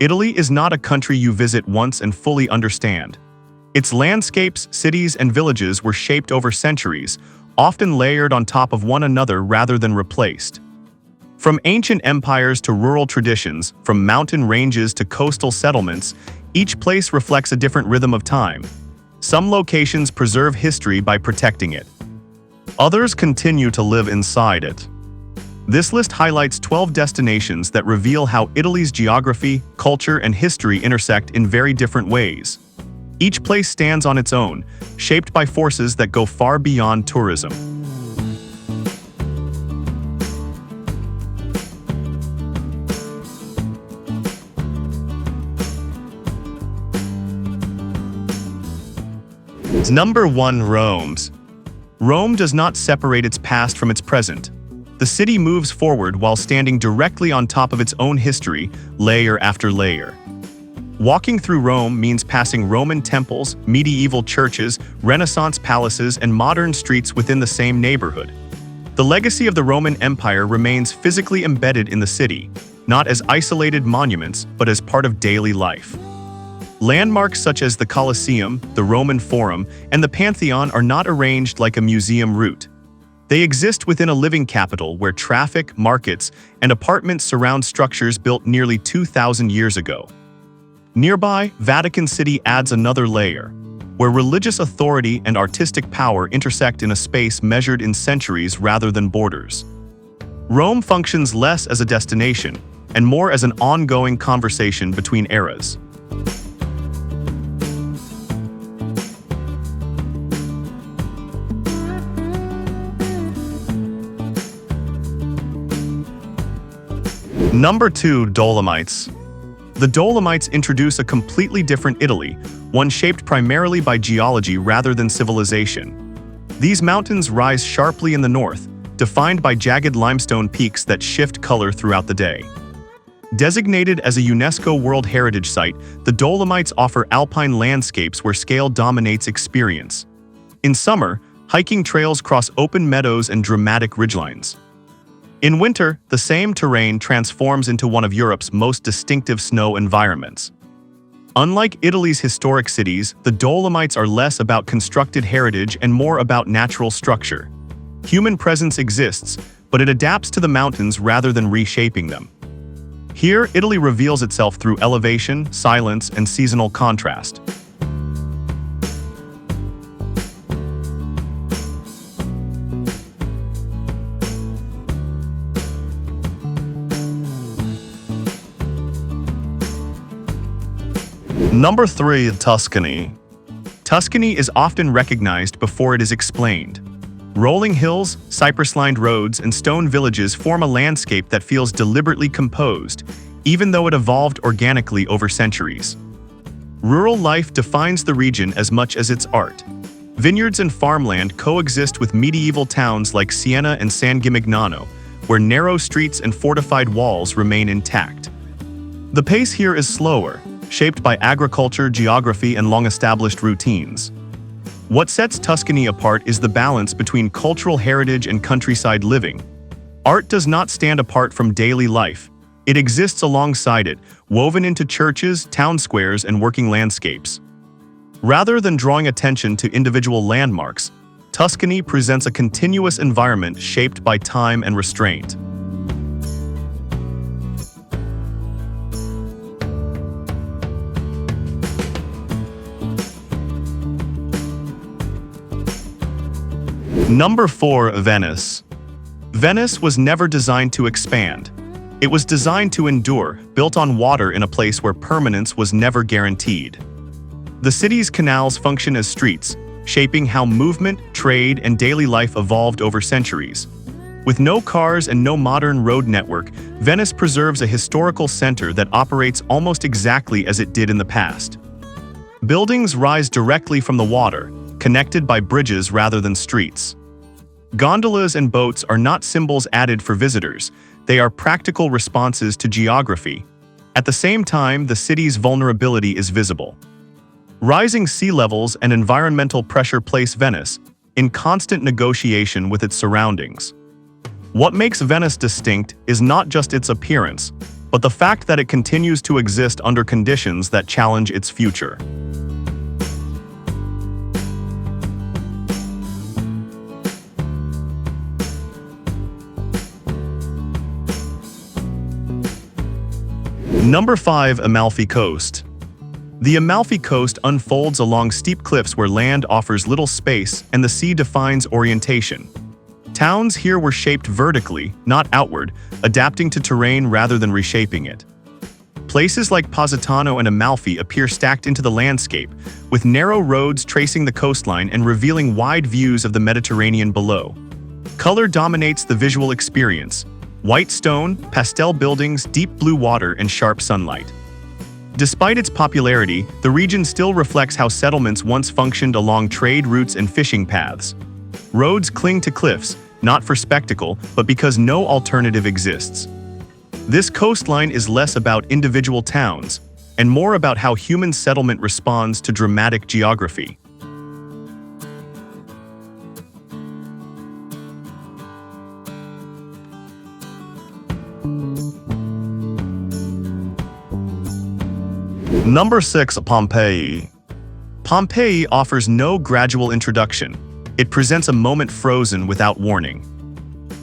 Italy is not a country you visit once and fully understand. Its landscapes, cities, and villages were shaped over centuries, often layered on top of one another rather than replaced. From ancient empires to rural traditions, from mountain ranges to coastal settlements, each place reflects a different rhythm of time. Some locations preserve history by protecting it. Others continue to live inside it. This list highlights 12 destinations that reveal how Italy's geography, culture, and history intersect in very different ways. Each place stands on its own, shaped by forces that go far beyond tourism. Number 1. Rome does not separate its past from its present. The city moves forward while standing directly on top of its own history, layer after layer. Walking through Rome means passing Roman temples, medieval churches, Renaissance palaces, and modern streets within the same neighborhood. The legacy of the Roman Empire remains physically embedded in the city, not as isolated monuments, but as part of daily life. Landmarks such as the Colosseum, the Roman Forum, and the Pantheon are not arranged like a museum route. They exist within a living capital where traffic, markets, and apartments surround structures built nearly 2,000 years ago. Nearby, Vatican City adds another layer, where religious authority and artistic power intersect in a space measured in centuries rather than borders. Rome functions less as a destination and more as an ongoing conversation between eras. Number 2. Dolomites. The Dolomites introduce a completely different Italy, one shaped primarily by geology rather than civilization. These mountains rise sharply in the north, defined by jagged limestone peaks that shift color throughout the day. Designated as a UNESCO World Heritage Site, the Dolomites offer alpine landscapes where scale dominates experience. In summer, hiking trails cross open meadows and dramatic ridgelines. In winter, the same terrain transforms into one of Europe's most distinctive snow environments. Unlike Italy's historic cities, the Dolomites are less about constructed heritage and more about natural structure. Human presence exists, but it adapts to the mountains rather than reshaping them. Here, Italy reveals itself through elevation, silence, and seasonal contrast. Number 3. Tuscany. Tuscany is often recognized before it is explained. Rolling hills, cypress-lined roads, and stone villages form a landscape that feels deliberately composed, even though it evolved organically over centuries. Rural life defines the region as much as its art. Vineyards and farmland coexist with medieval towns like Siena and San Gimignano, where narrow streets and fortified walls remain intact. The pace here is slower, shaped by agriculture, geography, and long-established routines. What sets Tuscany apart is the balance between cultural heritage and countryside living. Art does not stand apart from daily life. It exists alongside it, woven into churches, town squares, and working landscapes. Rather than drawing attention to individual landmarks, Tuscany presents a continuous environment shaped by time and restraint. Number 4. Venice. Venice was never designed to expand. It was designed to endure, built on water in a place where permanence was never guaranteed. The city's canals function as streets, shaping how movement, trade, and daily life evolved over centuries. With no cars and no modern road network, Venice preserves a historical center that operates almost exactly as it did in the past. Buildings rise directly from the water, connected by bridges rather than streets. Gondolas and boats are not symbols added for visitors, they are practical responses to geography. At the same time, the city's vulnerability is visible. Rising sea levels and environmental pressure place Venice in constant negotiation with its surroundings. What makes Venice distinct is not just its appearance, but the fact that it continues to exist under conditions that challenge its future. Number 5. Amalfi Coast. The Amalfi Coast unfolds along steep cliffs where land offers little space and the sea defines orientation. Towns here were shaped vertically, not outward, adapting to terrain rather than reshaping it. Places like Positano and Amalfi appear stacked into the landscape, with narrow roads tracing the coastline and revealing wide views of the Mediterranean below. Color dominates the visual experience: white stone, pastel buildings, deep blue water, and sharp sunlight. Despite its popularity, the region still reflects how settlements once functioned along trade routes and fishing paths. Roads cling to cliffs, not for spectacle, but because no alternative exists. This coastline is less about individual towns, and more about how human settlement responds to dramatic geography. Number 6. Pompeii. Pompeii offers no gradual introduction. It presents a moment frozen without warning.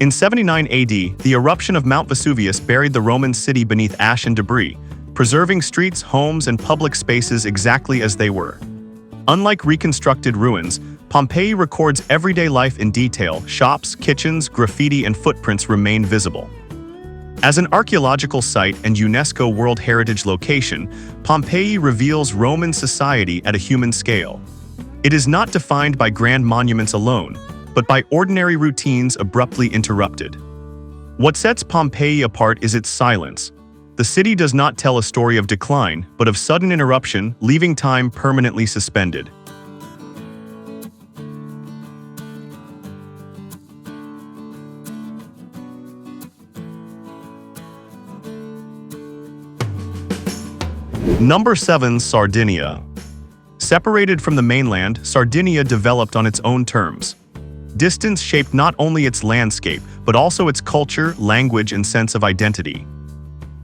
In 79 AD, the eruption of Mount Vesuvius buried the Roman city beneath ash and debris, preserving streets, homes, and public spaces exactly as they were. Unlike reconstructed ruins, Pompeii records everyday life in detail. Shops, kitchens, graffiti, and footprints remain visible. As an archaeological site and UNESCO World Heritage location, Pompeii reveals Roman society at a human scale. It is not defined by grand monuments alone, but by ordinary routines abruptly interrupted. What sets Pompeii apart is its silence. The city does not tell a story of decline, but of sudden interruption, leaving time permanently suspended. Number 7. Sardinia. Separated from the mainland, Sardinia developed on its own terms. Distance shaped not only its landscape, but also its culture, language, and sense of identity.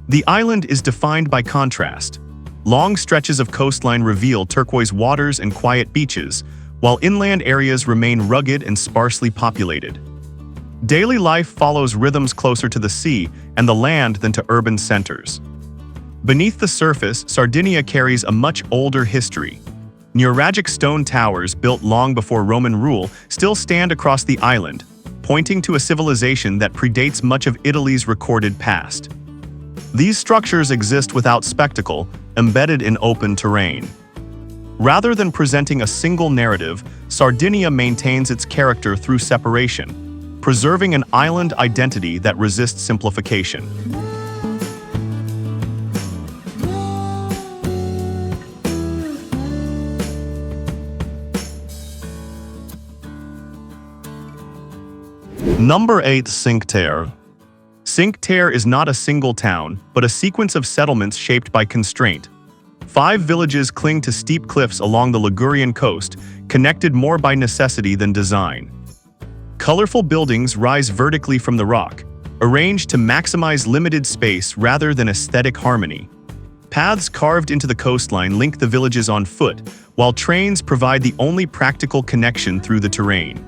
The island is defined by contrast. Long stretches of coastline reveal turquoise waters and quiet beaches, while inland areas remain rugged and sparsely populated. Daily life follows rhythms closer to the sea and the land than to urban centers. Beneath the surface, Sardinia carries a much older history. Neuralgic stone towers built long before Roman rule still stand across the island, pointing to a civilization that predates much of Italy's recorded past. These structures exist without spectacle, embedded in open terrain. Rather than presenting a single narrative, Sardinia maintains its character through separation, preserving an island identity that resists simplification. Number 8. Cinque Terre. Cinque Terre is not a single town, but a sequence of settlements shaped by constraint. 5 villages cling to steep cliffs along the Ligurian coast, connected more by necessity than design. Colorful buildings rise vertically from the rock, arranged to maximize limited space rather than aesthetic harmony. Paths carved into the coastline link the villages on foot, while trains provide the only practical connection through the terrain.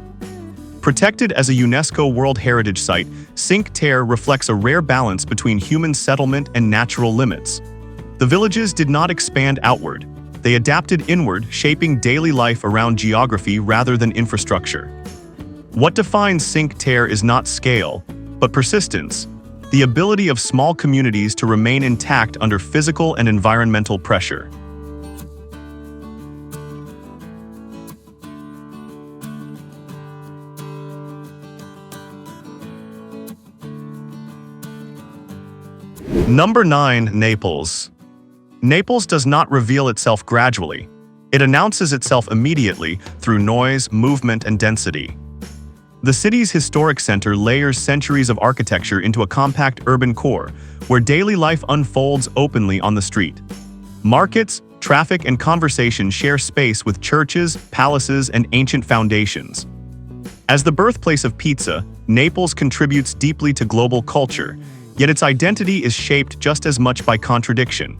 Protected as a UNESCO World Heritage Site, Cinque Terre reflects a rare balance between human settlement and natural limits. The villages did not expand outward. They adapted inward, shaping daily life around geography rather than infrastructure. What defines Cinque Terre is not scale, but persistence, the ability of small communities to remain intact under physical and environmental pressure. Number 9. Naples. Naples does not reveal itself gradually. It announces itself immediately through noise, movement, and density. The city's historic center layers centuries of architecture into a compact urban core, where daily life unfolds openly on the street. Markets, traffic, and conversation share space with churches, palaces, and ancient foundations. As the birthplace of pizza, Naples contributes deeply to global culture, yet its identity is shaped just as much by contradiction.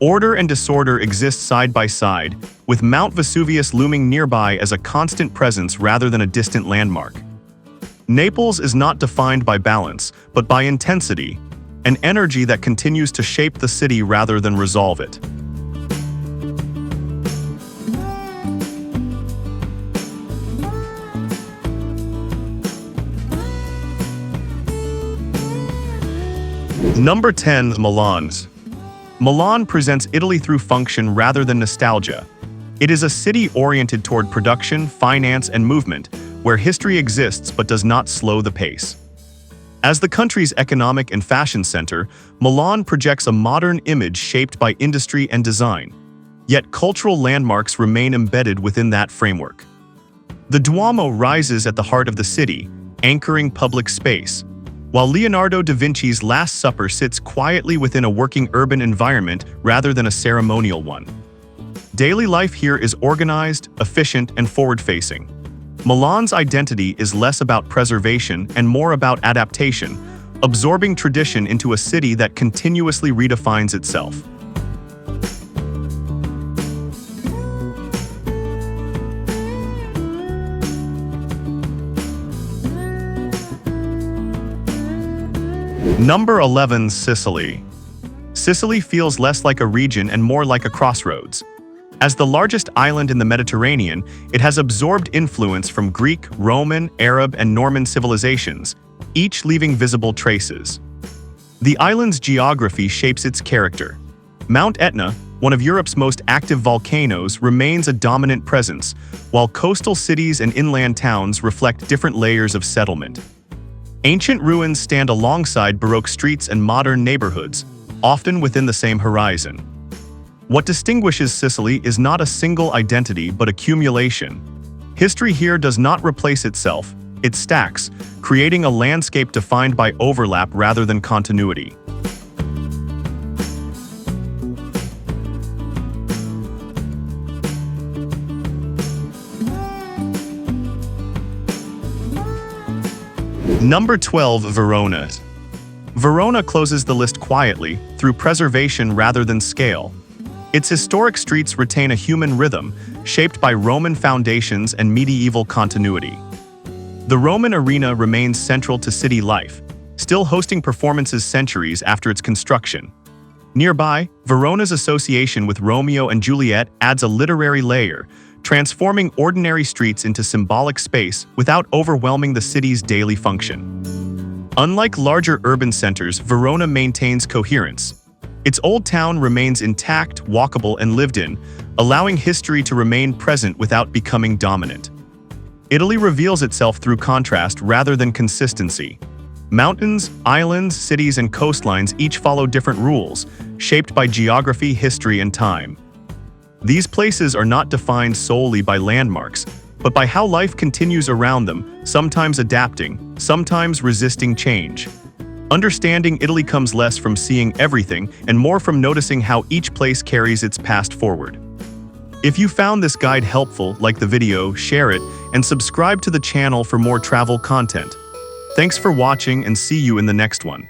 Order and disorder exist side by side, with Mount Vesuvius looming nearby as a constant presence rather than a distant landmark. Naples is not defined by balance, but by intensity, an energy that continues to shape the city rather than resolve it. Number 10. Milan. Milan presents Italy through function rather than nostalgia. It is a city oriented toward production, finance, and movement, where history exists but does not slow the pace. As the country's economic and fashion center, Milan projects a modern image shaped by industry and design. Yet cultural landmarks remain embedded within that framework. The Duomo rises at the heart of the city, anchoring public space, while Leonardo da Vinci's Last Supper sits quietly within a working urban environment rather than a ceremonial one. Daily life here is organized, efficient, and forward-facing. Milan's identity is less about preservation and more about adaptation, absorbing tradition into a city that continuously redefines itself. Number 11. Sicily. Sicily feels less like a region and more like a crossroads. As the largest island in the Mediterranean, it has absorbed influence from Greek, Roman, Arab, and Norman civilizations, each leaving visible traces. The island's geography shapes its character. Mount Etna, one of Europe's most active volcanoes, remains a dominant presence, while coastal cities and inland towns reflect different layers of settlement. Ancient ruins stand alongside Baroque streets and modern neighborhoods, often within the same horizon. What distinguishes Sicily is not a single identity but accumulation. History here does not replace itself, it stacks, creating a landscape defined by overlap rather than continuity. Number 12. Verona. Verona closes the list quietly, through preservation rather than scale. Its historic streets retain a human rhythm, shaped by Roman foundations and medieval continuity. The Roman arena remains central to city life, still hosting performances centuries after its construction. Nearby, Verona's association with Romeo and Juliet adds a literary layer, transforming ordinary streets into symbolic space without overwhelming the city's daily function. Unlike larger urban centers, Verona maintains coherence. Its old town remains intact, walkable, and lived in, allowing history to remain present without becoming dominant. Italy reveals itself through contrast rather than consistency. Mountains, islands, cities, and coastlines each follow different rules, shaped by geography, history, and time. These places are not defined solely by landmarks, but by how life continues around them, sometimes adapting, sometimes resisting change. Understanding Italy comes less from seeing everything and more from noticing how each place carries its past forward. If you found this guide helpful, like the video, share it, and subscribe to the channel for more travel content. Thanks for watching and see you in the next one.